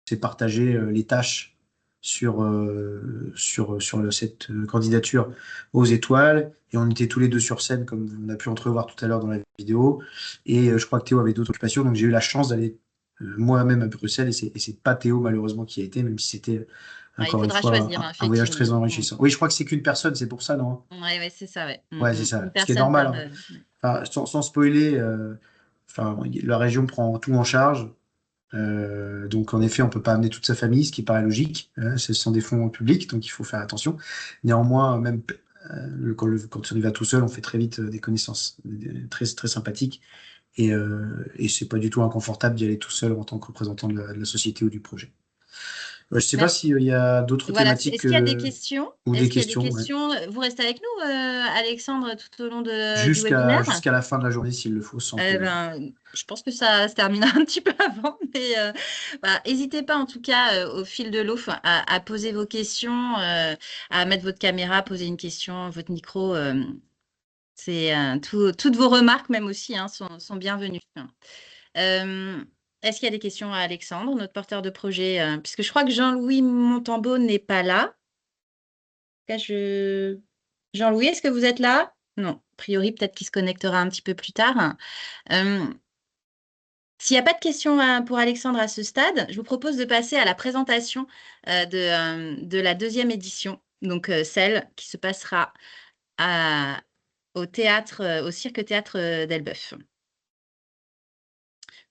s'est partagé les tâches sur cette candidature aux étoiles. Et on était tous les deux sur scène, comme on a pu entrevoir tout à l'heure dans la vidéo. Et je crois que Théo avait d'autres occupations. Donc j'ai eu la chance d'aller moi-même à Bruxelles. Et c'est pas Théo, malheureusement, qui a été, même si c'était, Il encore une faudra fois, choisir, hein, un voyage très effectivement. enrichissant. Oui, je crois que c'est qu'une personne, c'est pour ça, non? Oui, ouais, c'est ça, ouais. Ouais, c'est Une ça. Ce qui est personne normal, par... hein. ouais. Enfin, sans spoiler, enfin, la région prend tout en charge. Donc, en effet, on peut pas amener toute sa famille, ce qui paraît logique. Ce sont des fonds publics, donc il faut faire attention. Néanmoins, même quand on y va tout seul, on fait très vite des connaissances très, très sympathiques. Et c'est pas du tout inconfortable d'y aller tout seul en tant que représentant de la société ou du projet. Je sais pas Merci. s'il y a d'autres Voilà. thématiques Est-ce qu'il y a des questions? ou des Est-ce qu'il y a des questions, ouais. questions? Vous restez avec nous, Alexandre, tout au long du webinaire? Jusqu'à la fin de la journée, s'il le faut, sans Eh problème. ben, je pense que ça se termine un petit peu avant, mais bah, n'hésitez pas en tout cas au fil de l'eau à poser vos questions, à mettre votre caméra, poser une question, votre micro. C'est toutes vos remarques même aussi hein, sont bienvenues. Euh, Est-ce qu'il y a des questions à Alexandre, notre porteur de projet, puisque je crois que Jean-Louis Montambeau n'est pas là. En tout cas, Jean-Louis, est-ce que vous êtes là? Non, a priori, peut-être qu'il se connectera un petit peu plus tard. Euh, S'il n'y a pas de questions pour Alexandre à ce stade, je vous propose de passer à la présentation de la deuxième édition, donc celle qui se passera au théâtre, au Cirque Théâtre d'Elbeuf.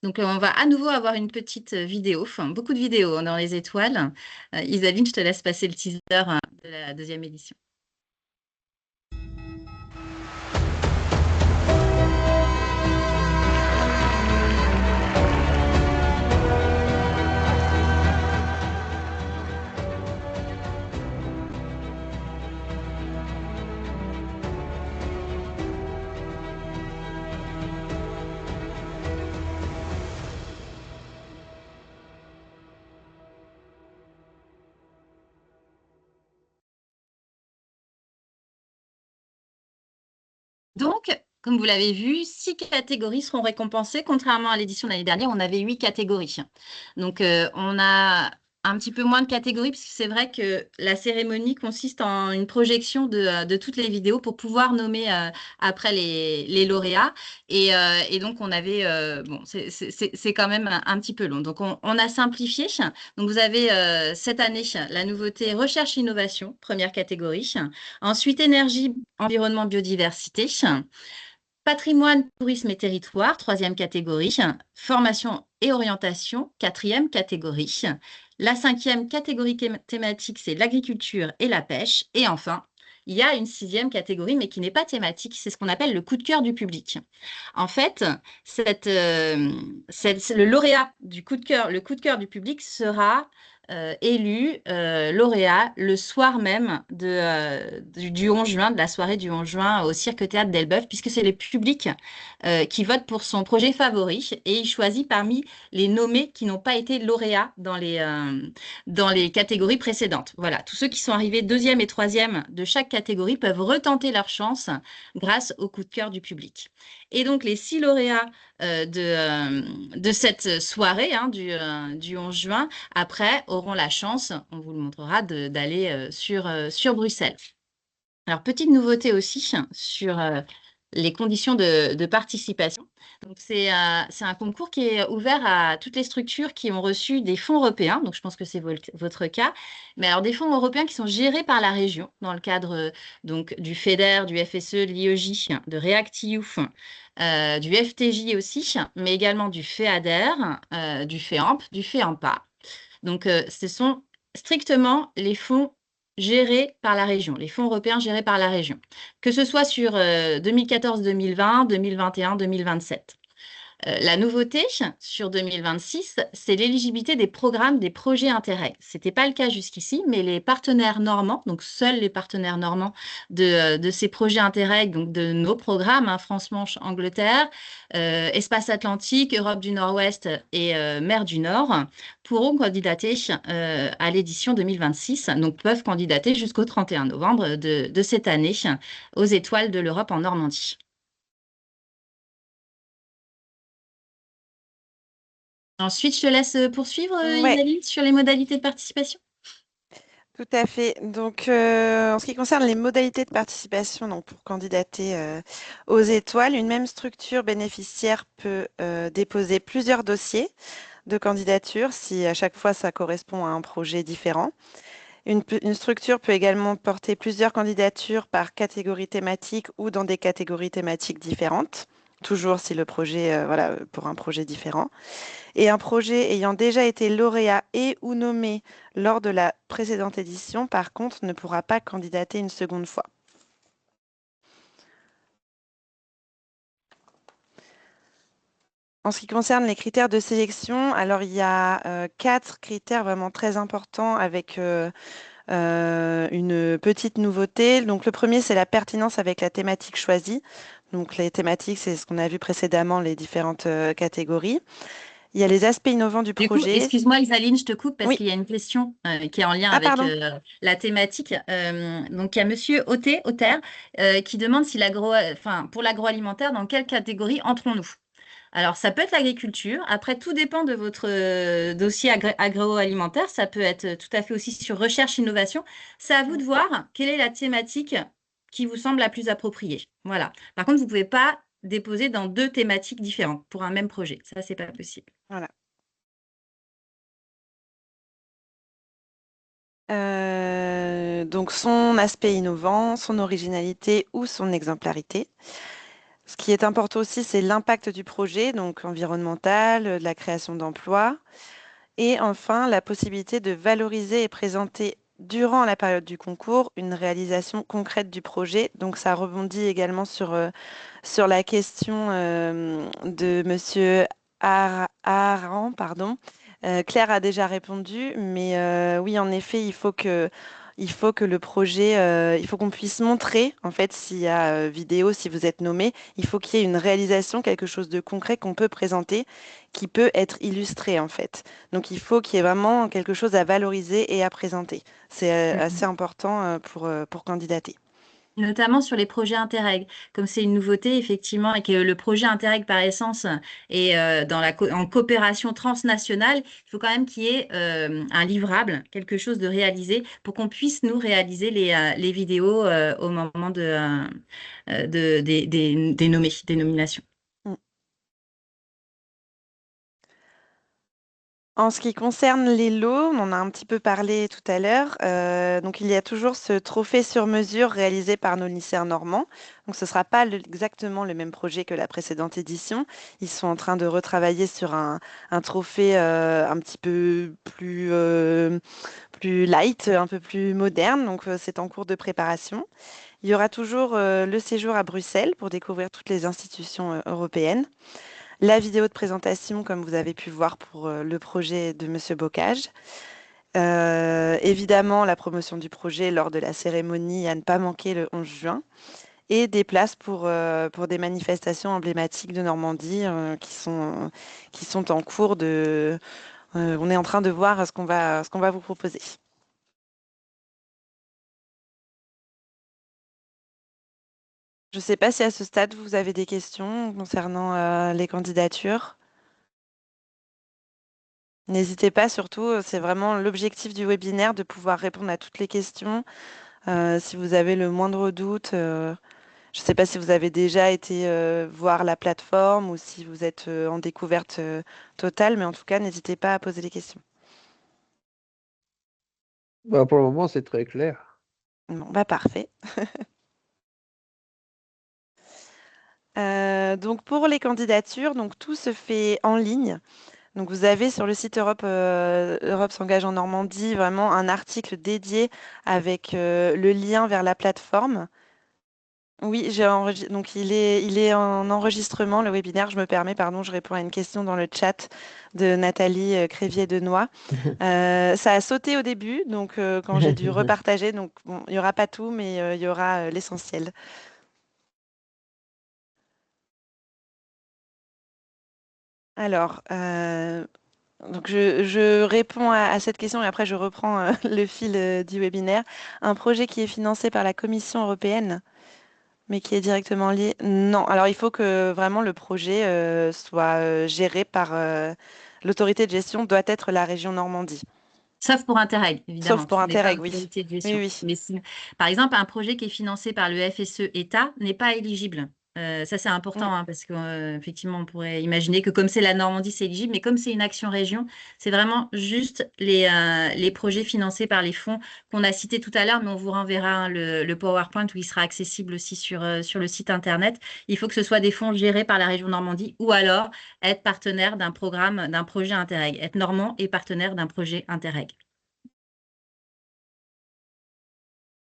Donc, on va à nouveau avoir une petite vidéo, enfin, beaucoup de vidéos hein, dans les étoiles. Isaline, je te laisse passer le teaser de la deuxième édition. Donc, comme vous l'avez vu, 6 catégories seront récompensées. Contrairement à l'édition de l'année dernière, on avait 8 catégories. Donc, on a un petit peu moins de catégories, parce que c'est vrai que la cérémonie consiste en une projection de toutes les vidéos pour pouvoir nommer après les lauréats. Et donc, on avait, bon, c'est quand même un petit peu long. Donc, on a simplifié. Donc, vous avez cette année la nouveauté recherche-innovation, première catégorie. Ensuite, énergie, environnement, biodiversité. Patrimoine, tourisme et territoire, troisième catégorie. Formation et orientation, quatrième catégorie. La cinquième catégorie thématique, c'est l'agriculture et la pêche. Et enfin, il y a une sixième catégorie, mais qui n'est pas thématique, c'est ce qu'on appelle le coup de cœur du public. En fait, le lauréat du coup de cœur, le coup de cœur du public sera élu lauréat le soir même du 11 juin, de la soirée du 11 juin au Cirque Théâtre d'Elbeuf, puisque c'est le public qui vote pour son projet favori et il choisit parmi les nommés qui n'ont pas été lauréats dans les catégories précédentes. Voilà, tous ceux qui sont arrivés deuxième et troisième de chaque catégorie peuvent retenter leur chance grâce au coup de cœur du public. Et donc, les 6 lauréats de cette soirée hein, du 11 juin, après, auront la chance, on vous le montrera, d'aller sur Bruxelles. Alors, petite nouveauté aussi sur les conditions de participation. Donc, c'est un concours qui est ouvert à toutes les structures qui ont reçu des fonds européens. Donc, je pense que c'est votre cas. Mais alors, des fonds européens qui sont gérés par la région dans le cadre donc, du FEDER, du FSE, de l'IOJ, de REACT-EU, du FTJ aussi, mais également du FEADER, du FEAMP, du FEAMPA. Donc, ce sont strictement les fonds gérés par la région, les fonds européens gérés par la région, que ce soit sur 2014-2020, 2021, 2027. La nouveauté sur 2026, c'est l'éligibilité des programmes des projets Interreg. Ce n'était pas le cas jusqu'ici, mais les partenaires normands, donc seuls les partenaires normands de ces projets Interreg, donc de nos programmes, hein, France-Manche, Angleterre, Espace Atlantique, Europe du Nord-Ouest et Mer du Nord, pourront candidater à l'édition 2026, donc peuvent candidater jusqu'au 31 novembre de cette année aux Étoiles de l'Europe en Normandie. Ensuite, je te laisse poursuivre, Ouais, Isaline, sur les modalités de participation. tout à fait. Donc, en ce qui concerne les modalités de participation, donc pour candidater aux étoiles, une même structure bénéficiaire peut déposer plusieurs dossiers de candidature si à chaque fois ça correspond à un projet différent. Une structure peut également porter plusieurs candidatures par catégorie thématique ou dans des catégories thématiques différentes, toujours si le projet, voilà, pour un projet différent. Et un projet ayant déjà été lauréat et ou nommé lors de la précédente édition, par contre, ne pourra pas candidater une seconde fois. En ce qui concerne les critères de sélection, alors il y a 4 critères vraiment très importants avec une petite nouveauté. Donc le premier, c'est la pertinence avec la thématique choisie. Donc les thématiques, c'est ce qu'on a vu précédemment, les différentes catégories. Il y a les aspects innovants du Du coup, projet. excuse-moi, Isaline, je te coupe parce Oui. qu'il y a une question qui est en lien Ah, avec pardon. la thématique. Donc, il y a Monsieur Auter, qui demande si enfin, pour l'agroalimentaire, dans quelle catégorie entrons-nous? Alors, ça peut être l'agriculture. Après, tout dépend de votre dossier agroalimentaire. Ça peut être tout à fait aussi sur recherche innovation. C'est à vous de voir quelle est la thématique qui vous semble la plus appropriée. Voilà. Par contre, vous ne pouvez pas déposer dans 2 thématiques différentes pour un même projet. Ça, c'est pas possible. Voilà. Donc son aspect innovant, son originalité ou son exemplarité. Ce qui est important aussi, c'est l'impact du projet, donc environnemental, de la création d'emplois. Et enfin, la possibilité de valoriser et présenter durant la période du concours une réalisation concrète du projet. Donc ça rebondit également sur la question de Monsieur Aran, pardon. Claire a déjà répondu, mais oui, en effet, il faut que le projet, il faut qu'on puisse montrer, en fait, s'il y a vidéo, si vous êtes nommé, il faut qu'il y ait une réalisation, quelque chose de concret qu'on peut présenter, qui peut être illustré, en fait. Donc, il faut qu'il y ait vraiment quelque chose à valoriser et à présenter. C'est assez important pour candidater. Notamment sur les projets Interreg. Comme c'est une nouveauté, effectivement, et que le projet Interreg, par essence, est en coopération transnationale, il faut quand même qu'il y ait un livrable, quelque chose de réalisé, pour qu'on puisse nous réaliser les vidéos au moment des nominations. Mm. En ce qui concerne les lots, on en a un petit peu parlé tout à l'heure. Donc, il y a toujours ce trophée sur mesure réalisé par nos lycéens normands. Donc, ce ne sera pas exactement le même projet que la précédente édition. Ils sont en train de retravailler sur un trophée un petit peu plus light, un peu plus moderne. Donc, c'est en cours de préparation. Il y aura toujours le séjour à Bruxelles pour découvrir toutes les institutions européennes. La vidéo de présentation, comme vous avez pu voir pour le projet de Monsieur Bocage. Évidemment, la promotion du projet lors de la cérémonie à ne pas manquer le 11 juin. Et des places pour des manifestations emblématiques de Normandie qui sont en cours de... on est en train de voir ce qu'on va vous proposer. Je ne sais pas si à ce stade, vous avez des questions concernant les candidatures. N'hésitez pas, surtout, c'est vraiment l'objectif du webinaire de pouvoir répondre à toutes les questions. Si vous avez le moindre doute, je ne sais pas si vous avez déjà été voir la plateforme ou si vous êtes en découverte totale, mais en tout cas, n'hésitez pas à poser les questions. Bah, pour le moment, c'est très clair. Bon, bah parfait. Donc pour les candidatures, donc tout se fait en ligne. Donc vous avez sur le site Europe s'engage en Normandie vraiment un article dédié avec le lien vers la plateforme. Oui, donc il est en enregistrement, le webinaire. Je me permets, pardon, je réponds à une question dans le chat de Nathalie Crévier-Denoy. Ça a sauté au début, donc quand j'ai dû repartager, donc bon, il n'y aura pas tout, mais il y aura l'essentiel. Alors, donc je réponds à cette question et après je reprends le fil du webinaire. Un projet qui est financé par la Commission européenne, mais qui est directement lié. Non, alors il faut que vraiment le projet soit géré par l'autorité de gestion doit être la région Normandie. Sauf pour Interreg, Sauf évidemment, pour ce n'est pas Interreg, oui. l'autorité de Oui, gestion. oui. Mais par exemple, un projet qui est financé par le FSE État n'est pas éligible. Ça, c'est important Mm. parce qu'effectivement, on pourrait imaginer que comme c'est la Normandie, c'est éligible, mais comme c'est une action région, c'est vraiment juste les projets financés par les fonds qu'on a cités tout à l'heure, mais on vous renverra le PowerPoint où il sera accessible aussi sur le site Internet. Il faut que ce soit des fonds gérés par la région Normandie ou alors être partenaire d'un programme, d'un projet Interreg, être normand et partenaire d'un projet Interreg.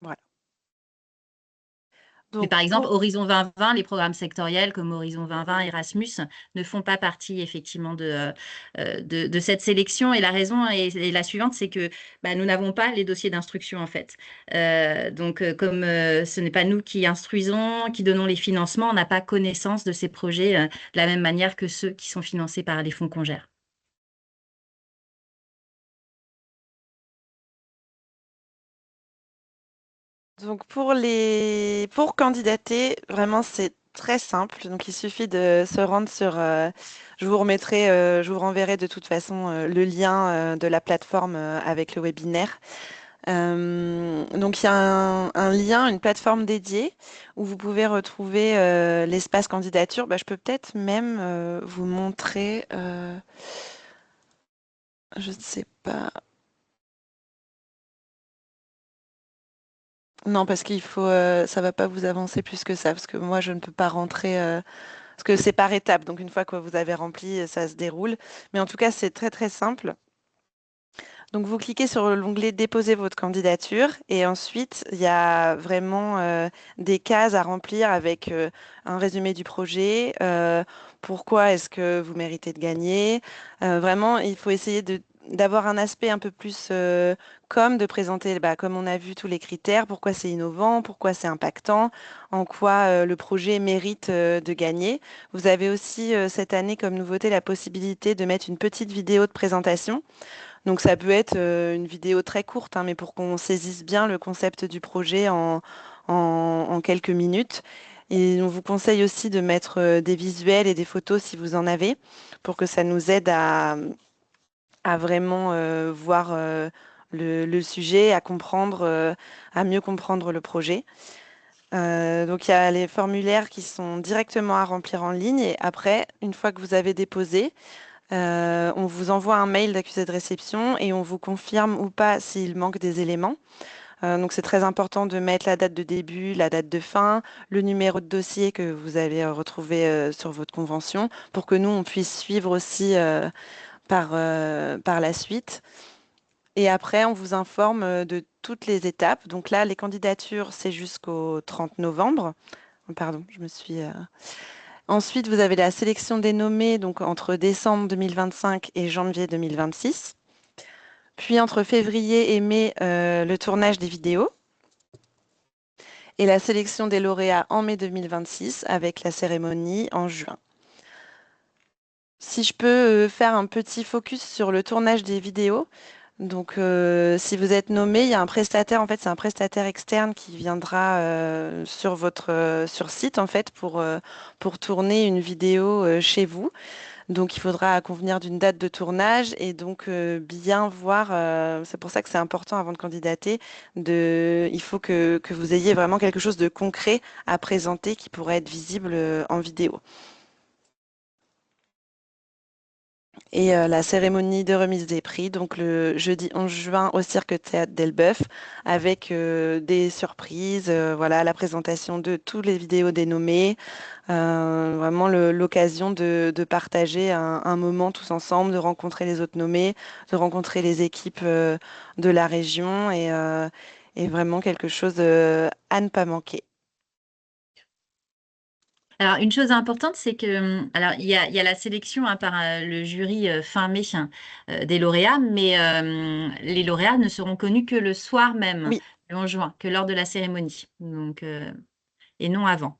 Voilà. Mais Donc, par exemple, Horizon 2020, les programmes sectoriels comme Horizon 2020, Erasmus ne font pas partie effectivement de cette sélection. Et la raison est la suivante, c'est que nous n'avons pas les dossiers d'instruction en fait. Donc, comme ce n'est pas nous qui instruisons, qui donnons les financements, on n'a pas connaissance de ces projets de la même manière que ceux qui sont financés par les fonds qu'on gère. Donc pour candidater, vraiment c'est très simple. Donc il suffit de se rendre sur. Je vous renverrai de toute façon le lien de la plateforme avec le webinaire. Donc il y a un lien, une plateforme dédiée où vous pouvez retrouver l'espace candidature. Je peux peut-être même vous montrer. Je ne sais pas. Non, parce qu'il faut, ça va pas vous avancer plus que ça, parce que moi je ne peux pas rentrer, parce que c'est par étapes. Donc une fois que vous avez rempli, ça se déroule. Mais en tout cas, c'est très très simple. Donc vous cliquez sur l'onglet Déposer votre candidature et ensuite il y a vraiment des cases à remplir avec un résumé du projet. Pourquoi est-ce que vous méritez de gagner? Vraiment, il faut essayer d'avoir un aspect un peu plus de présenter, comme on a vu, tous les critères, pourquoi c'est innovant, pourquoi c'est impactant, en quoi le projet mérite de gagner. Vous avez aussi cette année comme nouveauté la possibilité de mettre une petite vidéo de présentation. Donc ça peut être une vidéo très courte, hein, mais pour qu'on saisisse bien le concept du projet en quelques minutes. Et on vous conseille aussi de mettre des visuels et des photos si vous en avez, pour que ça nous aide à vraiment voir le sujet, à comprendre, à mieux comprendre le projet. Donc il y a les formulaires qui sont directement à remplir en ligne et après, une fois que vous avez déposé, on vous envoie un mail d'accusé de réception et on vous confirme ou pas s'il manque des éléments. Donc c'est très important de mettre la date de début, la date de fin, le numéro de dossier que vous allez retrouver sur votre convention pour que nous, on puisse suivre aussi par la suite. Et après, on vous informe de toutes les étapes. Donc là, les candidatures, c'est jusqu'au 30 novembre. Pardon, je me suis... Ensuite, vous avez la sélection des nommés donc entre décembre 2025 et janvier 2026. Puis entre février et mai, le tournage des vidéos. Et la sélection des lauréats en mai 2026 avec la cérémonie en juin. Si je peux faire un petit focus sur le tournage des vidéos. Donc, si vous êtes nommé, il y a un prestataire, en fait, c'est un prestataire externe qui viendra sur votre sur site, en fait, pour tourner une vidéo chez vous. Donc, il faudra convenir d'une date de tournage et donc bien voir. C'est pour ça que c'est important avant de candidater. Il faut que vous ayez vraiment quelque chose de concret à présenter qui pourrait être visible en vidéo. Et la cérémonie de remise des prix, donc le jeudi 11 juin au Cirque Théâtre d'Elbeuf, avec des surprises, voilà, la présentation de toutes les vidéos dénommées, vraiment l'occasion de partager un moment tous ensemble, de rencontrer les autres nommés, de rencontrer les équipes de la région et vraiment quelque chose à ne pas manquer. Alors, une chose importante, c'est que, alors, il y a la sélection par le jury fin mai des lauréats, mais les lauréats ne seront connus que le soir même, Oui, le 11 juin, que lors de la cérémonie, donc, et non avant.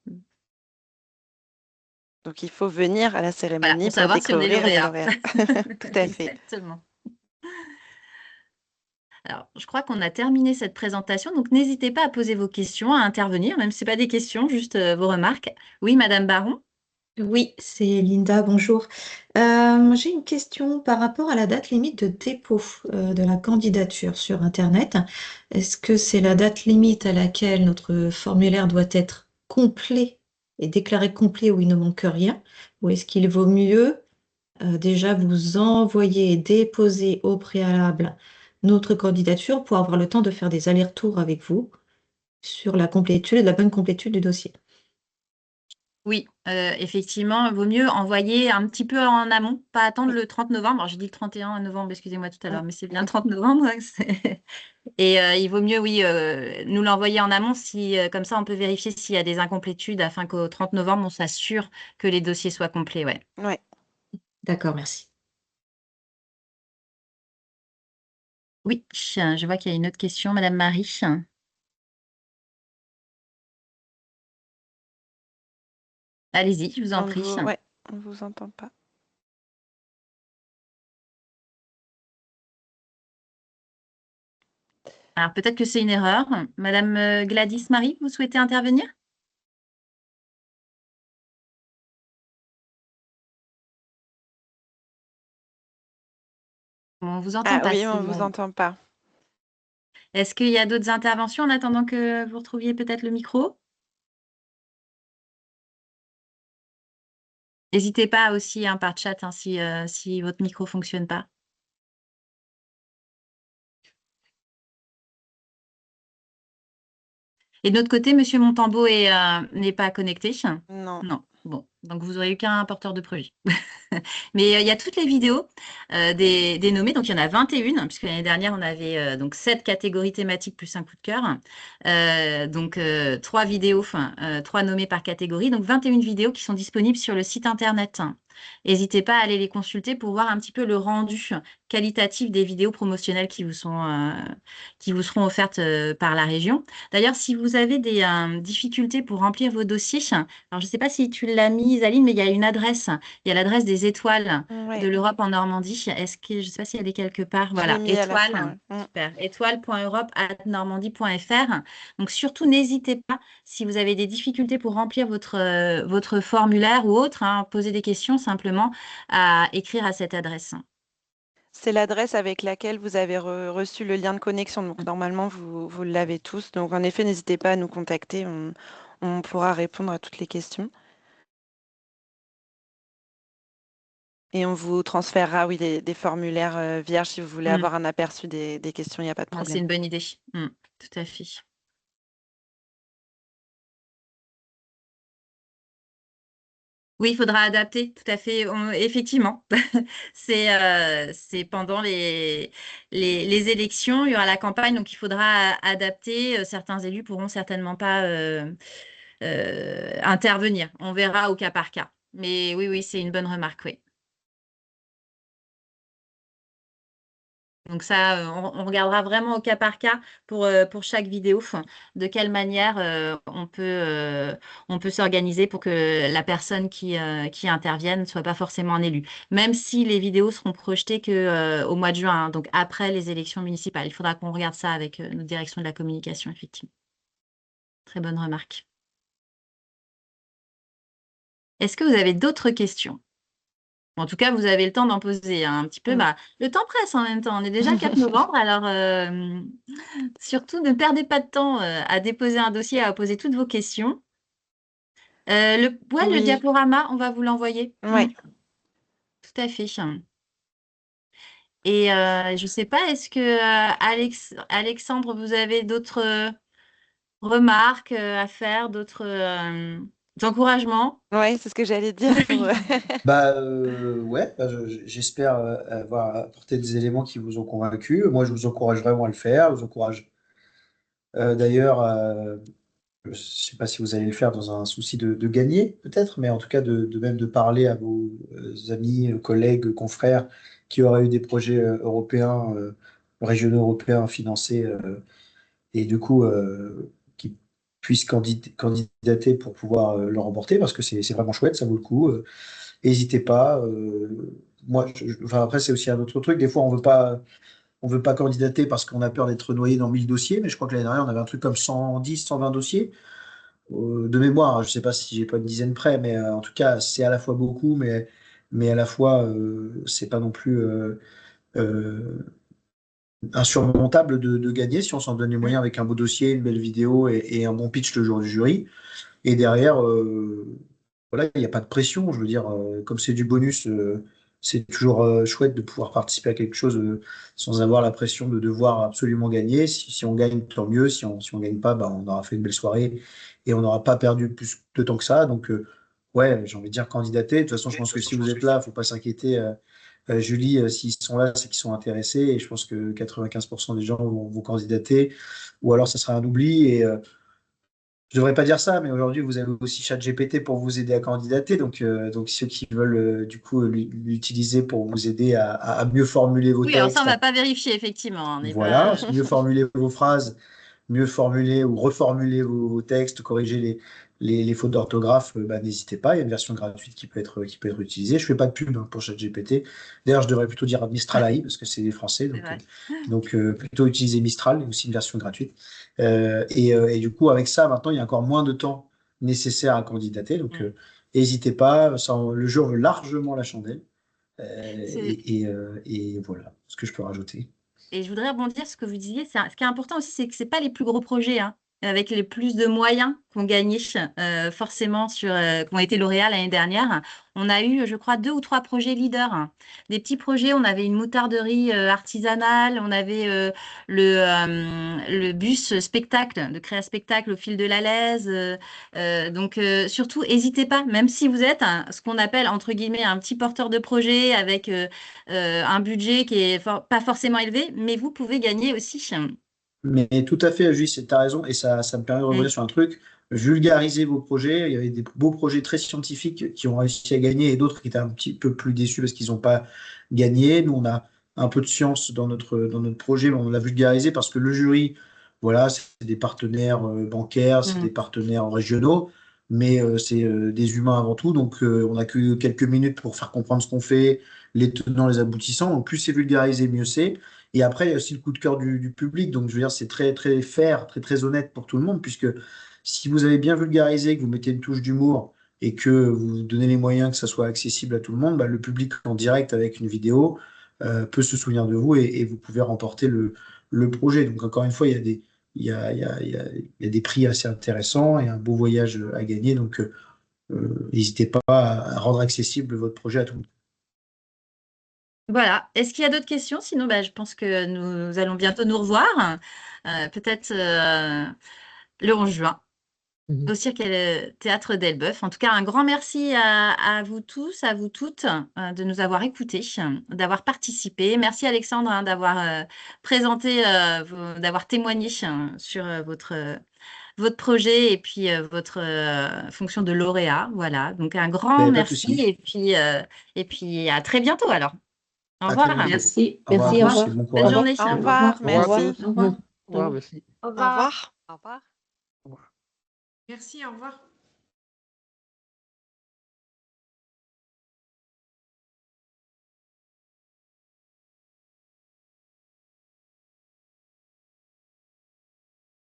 donc il faut venir à la Voilà, cérémonie pour pour savoir si on est découvrir les lauréat. lauréats. Tout à fait. Exactement. Alors, je crois qu'on a terminé cette présentation, donc n'hésitez pas à poser vos questions, à intervenir, même si ce n'est pas des questions, juste vos remarques. Oui, Madame Baron? Oui, c'est Linda, bonjour. J'ai une question par rapport à la date limite de dépôt de la candidature sur Internet. Est-ce que c'est la date limite à laquelle notre formulaire doit être complet et déclaré complet où il ne manque rien? Ou est-ce qu'il vaut mieux déjà vous envoyer et déposer au préalable notre candidature pour avoir le temps de faire des allers-retours avec vous sur la complétude, la bonne complétude du dossier? Oui, effectivement, il vaut mieux envoyer un petit peu en amont, pas attendre Oui. le 30 novembre. Alors, j'ai dit le 31 novembre, excusez-moi tout à Mm. l'heure, mais c'est bien le 30 novembre. Et il vaut mieux, oui, nous l'envoyer en amont si, comme ça, on peut vérifier s'il y a des incomplétudes afin qu'au 30 novembre, on s'assure que les dossiers soient complets. Ouais. Ouais. D'accord, merci. Oui, je vois qu'il y a une autre question, Madame Marie. Allez-y, je vous en prie. Ouais, on vous entend pas. Alors, peut-être que c'est une erreur. Madame Gladys Marie, vous souhaitez intervenir? On ne vous entend Ah pas. oui, on vous entend pas. Est-ce qu'il y a d'autres interventions en attendant que vous retrouviez peut-être le micro? N'hésitez pas aussi hein, par chat hein, si votre micro ne fonctionne pas. Et de notre côté, Monsieur Montambeau n'est pas connecté? Non. Non. Bon, donc vous n'aurez eu qu'un porteur de projet. Mais il y a toutes les vidéos des nommés. Donc, il y en a 21, puisque l'année dernière, on avait donc 7 catégories thématiques plus un coup de cœur. Donc, 3 vidéos, 3 nommés par catégorie. Donc, 21 vidéos qui sont disponibles sur le site Internet. N'hésitez pas à aller les consulter pour voir un petit peu le rendu qualitatif des vidéos promotionnelles qui vous seront offertes par la région. D'ailleurs, si vous avez des difficultés pour remplir vos dossiers, alors je ne sais pas si tu l'as mise, Aline, mais il y a une adresse. Il y a l'adresse des étoiles Ouais. de l'Europe en Normandie. Est-ce que je ne sais pas si elle est quelque part? Je l'ai Voilà, mis à la fin. Ouais. super. Étoile.europe@normandie.fr. Donc surtout, n'hésitez pas si vous avez des difficultés pour remplir votre formulaire ou autre, hein, poser des questions simplement à écrire à cette adresse. C'est l'adresse avec laquelle vous avez reçu le lien de connexion. Donc, normalement, vous l'avez tous. Donc, en effet, n'hésitez pas à nous contacter. On pourra répondre à toutes les questions. Et on vous transférera, oui, des formulaires vierges si vous voulez Mm. avoir un aperçu des questions. Il n'y a pas de Ah, c'est problème. une bonne idée. Mm, tout à fait. Oui, il faudra adapter, tout à fait. Effectivement, c'est pendant les élections, il y aura la campagne, donc il faudra adapter. Certains élus pourront certainement pas intervenir. On verra au cas par cas. Mais oui, oui, c'est une bonne remarque, oui. Donc ça, on regardera vraiment au cas par cas pour chaque vidéo, de quelle manière on peut s'organiser pour que la personne qui intervienne ne soit pas forcément un élu. Même si les vidéos seront projetées au mois de juin, hein, donc après les élections municipales. Il faudra qu'on regarde ça avec notre direction de la communication, effectivement. Très bonne remarque. Est-ce que vous avez d'autres questions? En tout cas, vous avez le temps d'en poser hein, un petit peu. Mm. Bah, le temps presse en même temps. On est déjà le 4 novembre, alors surtout ne perdez pas de temps à déposer un dossier, à poser toutes vos questions. Le Oui. diaporama, on va vous l'envoyer. Ouais. Tout à fait. Et je ne sais pas, est-ce que Alexandre, vous avez d'autres remarques à faire, d'autres encouragements? Ouais, c'est ce que j'allais dire. Ouais, j'espère avoir apporté des éléments qui vous ont convaincu. Moi, je vous encourage vraiment à le faire. Je vous encourage d'ailleurs, je ne sais pas si vous allez le faire dans un souci de gagner, peut-être, mais en tout cas même de parler à vos amis, collègues, confrères qui auraient eu des projets européens, régionaux européens financés et du coup qui puissent candidater pour pouvoir le remporter parce que c'est vraiment chouette, ça vaut le coup. N'hésitez pas. Moi, enfin, après, c'est aussi un autre truc. Des fois, on veut pas candidater parce qu'on a peur d'être noyé dans 1000 dossiers, mais je crois que l'année dernière, on avait un truc comme 110, 120 dossiers. de mémoire, hein, je ne sais pas si j'ai pas une dizaine près, mais en tout cas, c'est à la fois beaucoup, mais à la fois, c'est pas non plus euh, insurmontable de gagner si on s'en donne les moyens avec un beau dossier, une belle vidéo et un bon pitch le jour du jury. Et derrière, voilà, il n'y a pas de pression. Je veux dire, comme c'est du bonus, c'est toujours chouette de pouvoir participer à quelque chose sans avoir la pression de devoir absolument gagner. Si on gagne, tant mieux. Si on gagne pas, bah, on aura fait une belle soirée et on n'aura pas perdu plus de temps que ça. Donc, ouais, j'ai envie de dire candidater. De toute façon, je pense que si vous êtes là, il ne faut pas s'inquiéter. Julie, s'ils sont là, c'est qu'ils sont intéressés. Et je pense que 95% des gens vont candidater. Ou alors, ça sera un oubli. Et je devrais pas dire ça, mais aujourd'hui, vous avez aussi ChatGPT pour vous aider à candidater. Donc ceux qui veulent du coup l'utiliser pour vous aider à mieux formuler vos Oui, alors ça, on textes, ne va pas vérifier, effectivement. On n'est voilà, pas... mieux formuler vos phrases, mieux formuler ou reformuler vos textes, corriger les fautes d'orthographe, bah, n'hésitez pas. Il y a une version gratuite qui peut être utilisée. Je fais pas de pub pour ChatGPT. D'ailleurs, je devrais plutôt dire Mistral AI parce que c'est des Français. C'est Donc, vrai. plutôt utiliser Mistral, il y a aussi une version gratuite. Et du coup, avec ça, maintenant, il y a encore moins de temps nécessaire à candidater. Donc, n'hésitez pas. Le jeu veut largement la chandelle. C'est- Et voilà ce que je peux rajouter. Et je voudrais rebondir sur ce que vous disiez. Ce qui est important aussi, c'est que ce n'est pas les plus gros projets, hein, avec les plus de moyens qu'on gagné forcément qui ont été lauréats l'année dernière. On a eu, je crois, 2 ou 3 projets leaders, hein. Des petits projets, on avait une moutarderie artisanale, on avait le bus spectacle, de créer spectacle au fil de la Lèze. Donc, surtout, n'hésitez pas, même si vous êtes ce qu'on appelle, entre guillemets, un petit porteur de projet avec un budget qui est pas forcément élevé, mais vous pouvez gagner aussi. Mais tout à fait, Jules, tu as raison, et ça me permet de revenir sur un truc. Vulgariser vos projets. Il y avait des beaux projets très scientifiques qui ont réussi à gagner et d'autres qui étaient un petit peu plus déçus parce qu'ils n'ont pas gagné. Nous, on a un peu de science dans notre projet, mais on l'a vulgarisé parce que le jury, voilà, c'est des partenaires bancaires, c'est des Mm. partenaires régionaux, mais c'est des humains avant tout. Donc, on n'a que quelques minutes pour faire comprendre ce qu'on fait, les tenants, les aboutissants. Donc, plus c'est vulgarisé, mieux c'est. Et après, il y a aussi le coup de cœur du public. Donc, je veux dire, c'est très, très fair, très, très honnête pour tout le monde, puisque si vous avez bien vulgarisé, que vous mettez une touche d'humour et que vous donnez les moyens que ça soit accessible à tout le monde, bah, le public en direct avec une vidéo peut se souvenir de vous et vous pouvez remporter le projet. Donc, encore une fois, il y a des prix assez intéressants et un beau voyage à gagner. Donc, n'hésitez pas à rendre accessible votre projet à tout le monde. Voilà. Est-ce qu'il y a d'autres questions? Sinon, bah, je pense que nous allons bientôt nous revoir, peut-être le 11 juin. Au Cirque et le Théâtre d'Elbeuf. En tout cas, un grand merci à vous tous, à vous toutes, de nous avoir écoutés, d'avoir participé. Merci Alexandre, hein, d'avoir présenté, d'avoir témoigné sur votre projet et puis votre fonction de lauréat. Voilà, donc un grand Mais pas de merci souci. et puis à très bientôt alors. Au À très revoir. bientôt. Merci, Au revoir à merci, au tous et revoir. bon Bonne courage. journée. Au Au revoir, revoir, au revoir, merci. au revoir. Au revoir, merci. Au revoir. Au revoir. Merci, au revoir.